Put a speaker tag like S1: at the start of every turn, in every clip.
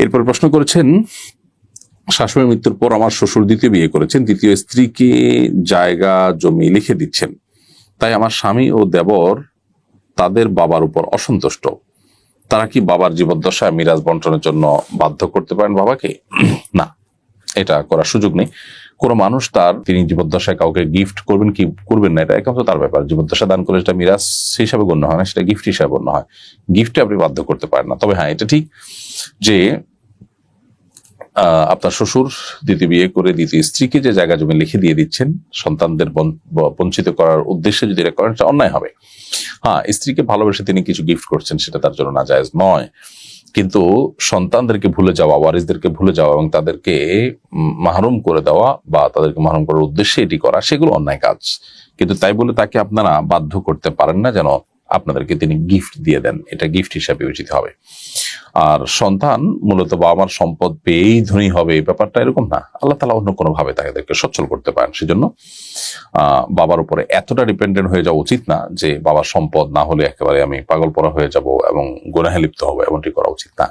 S1: এরপর প্রশ্ন করেছেন, শাশুড়ির মৃত্যুর পর আমার শ্বশুর দ্বিতীয় বিয়ে করেছেন, দ্বিতীয় স্ত্রীকে জায়গা জমি লিখে দিচ্ছেন, তাই আমার স্বামী ও দেবর তাদের বাবার উপর অসন্তুষ্ট। তারা কি বাবার জীবদ্দশায় মিরাজ বন্টনের জন্য বাধ্য করতে পারেন বাবাকে? না, এটা করার সুযোগ নেই। কোন মানুষ তিনি জীবদ্দশায় কাউকে গিফট করবেন কি করবেন না, এটা একান্ত তার ব্যাপার। জীবদ্দশা দান করে সেটা মিরাজ হিসাবে গণ্য হয় না, সেটা গিফট হিসাবে গণ্য হয়। গিফটে আপনি বাধ্য করতে পারেন না। তবে হ্যাঁ, এটা ঠিক যে আপনার শ্বশুর দ্বিতীয় বিয়ে করে দ্বিতীয় স্ত্রীকে যে জায়গা জমি লিখে দিয়ে দিচ্ছেন সন্তানদের বঞ্চিত করার উদ্দেশ্যে যদি এটা করেন, এটা অন্যায় হবে। হ্যাঁ, স্ত্রীকে ভালোবেসে তিনি কিছু গিফট করছেন, সেটা তার জন্য নাজায়েজ নয়। কিন্তু সন্তানদেরকে ভুলে যাওয়া, ওয়ারিসদেরকে ভুলে যাওয়া এবং তাদেরকে মাহরুম করে দেওয়া বা তাদেরকে মাহরুম করার উদ্দেশ্যে এটি করা, সেগুলো অন্যায় কাজ। কিন্তু তাই বলে তাকে আপনারা বাধ্য করতে পারেন না যেন আপনাদেরকে তিনি গিফট দিয়ে দেন, এটা গিফট হিসাবে বিবেচিত হবে। আর সন্তান মূলত বাবা মার সম্পদ পেয়েই ধনী হবে, এই ব্যাপারটা এরকম না। আল্লাহ তাআলা অন্য কোনো ভাবে তাদেরকে সচ্ছল করতে পারেন। সেজন্য বাবার উপরে এতটা ডিপেন্ডেন্ট হয়ে যাওয়া উচিত না যে বাবার সম্পদ না হলে একেবারে আমি পাগল পরা হয়ে যাব এবং গুনাহে লিপ্ত হবো, এমনটি করা উচিত না।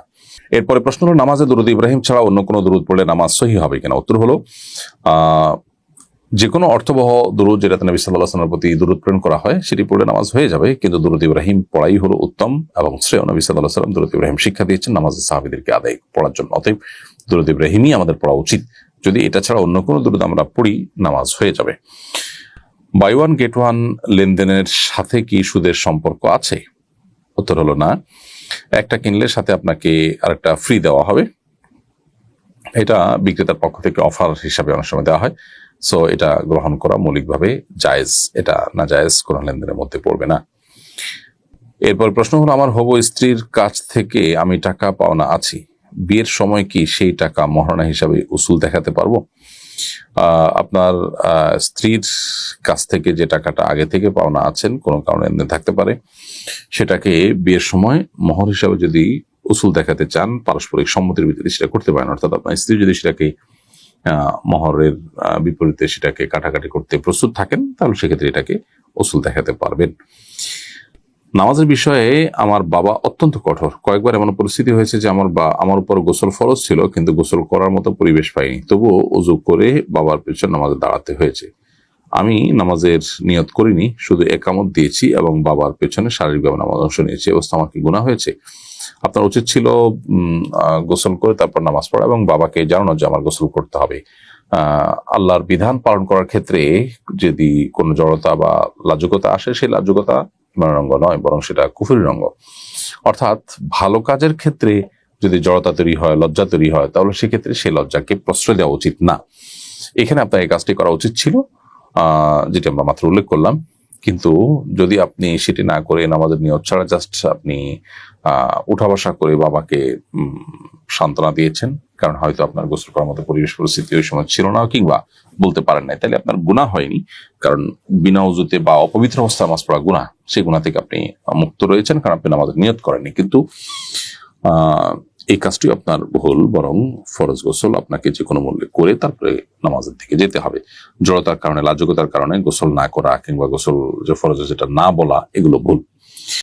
S1: এরপরে প্রশ্ন হলো, নামাজে দুরূদ ইব্রাহিম ছাড়া অন্য কোনো দুরূদ পড়লে নামাজ সহিহ হবে কিনা? উত্তর হলো, যে কোনো অর্থবহ দুরূদ যেটাতে নবী সাল্লাল্লাহু আলাইহি ওয়াসাল্লামের প্রতি দুরূদ প্রেরণ করা হয় সেটি পড়লে নামাজ হয়ে যাবে, কিন্তু দুরূদ ইব্রাহিম পড়াই হলো উত্তম এবং শ্রেয়। নবী সাল্লাল্লাহু আলাইহি ওয়াসাল্লাম দুরূদ ইব্রাহিম শিক্ষা দিয়েছেন নামাজের সাহাবীদেরকে আদায় পড়ার জন্য। অতএব দুরূদ ইব্রাহিমই আমাদের পড়া উচিত। যদি এটা ছাড়া অন্য কোনো দুরূদ আমরা পড়ি, নামাজ হয়ে যাবে। বাই ওয়ান গেট ওয়ান লেনদেনের সাথে কি সুদের সম্পর্ক আছে? উত্তর হলো না। একটা কিনলে সাথে আপনাকে আরেকটা ফ্রি দেওয়া হবে। এটা বিক্রেতার পক্ষ থেকে অফার হিসাবে অনেক সময় দেওয়া হয়। সো এটা গ্রহণ করা মৌলিকভাবে জায়েজ, এটা না জায়েজ কোন লেনদেনের মধ্যে পড়বে না। এরপর প্রশ্ন হলো, আমার হবু স্ত্রীর কাছ থেকে আমি টাকা পাওনা আছি, বিয়ের সময় কি সেই টাকা মহারণা হিসাবে উসুল দেখাতে পারবো? আপনার স্ত্রীর কাছ থেকে যে টাকাটা আগে থেকে পাওনা আছেন, কোনো কারণে থাকতে পারে, সেটাকে বিয়ের সময় মোহর হিসাবে যদি উসুল দেখাতে চান, পারস্পরিক সম্মতির ভিত্তিতে সেটা করতে পারেন। অর্থাৎ আপনার স্ত্রী যদি সেটাকে মোহরের বিপরীতে সেটাকে কাটাকাটি করতে প্রস্তুত থাকেন, তাহলে সেক্ষেত্রে এটাকে উসুল দেখাতে পারবেন। নামাজের বিষয়ে আমার বাবা অত্যন্ত কঠোর। কয়েকবার এমন পরিস্থিতি হয়েছে যে আমার উপর গোসল ফরজ ছিল, কিন্তু গোসল করার মতো পরিবেশ পাইনি, তবুও ওযু করে বাবার পেছনে নামাজে দাঁড়াতে হয়েছে। আমি নামাজের নিয়ত করিনি, শুধু একামত দিয়েছি এবং বাবার পেছনে শারীরিকভাবে নামাজ অংশ নিয়েছি। অবস্থা আমার কি গুনাহ হয়েছে? আপনার উচিত ছিল গোসল করে তারপর নামাজ পড়া এবং বাবাকে জানানো যে আমার গোসল করতে হবে। আল্লাহর বিধান পালন করার ক্ষেত্রে যদি কোনো জড়তা বা লাজুকতা আসে, সেই লাজুকতা ইমানের অঙ্গ নয়, বরং সেটা কুফরির অঙ্গ। অর্থাৎ ভালো কাজের ক্ষেত্রে যদি জড়তা তৈরি হয়, লজ্জা তৈরি হয়, তাহলে সেক্ষেত্রে সেই লজ্জাকে প্রশ্রয় দেওয়া উচিত না। এখানে আপনার এই কাজটি করা উচিত ছিল, যেটি আমরা মাত্র উল্লেখ করলাম। কিন্তু যদি আপনি সেটি না করে নামাজের নিয়ত ছাড়া জাস্ট আপনি উঠা বসা করে বাবাকে সান্ত্বনা দিয়েছেন, কারণ হয়তো আপনার গোসল করার মতো পরিবেশ পরিস্থিতি ওই সময় ছিল না, কিংবা বলতে পারেন নাই, তাহলে আপনার গুনাহ হয়নি। কারণ বিনা উযুতে বা অপবিত্র অবস্থায় নামাজ পড়া গুনাহ, সেই গুনাহ থেকে আপনি মুক্ত রয়েছেন, কারণ আপনি নামাজের নিয়ত করেননি। কিন্তু এই কাজটি আপনার ভুল, বরং ফরজ গোসল আপনাকে যে কোনো মূল্যে করে তারপরে নামাজের দিকে যেতে হবে। জড়তার কারণে, লাজুকতার কারণে গোসল না করা কিংবা গোসল যে ফরজ যেটা না বলা, এগুলো ভুল।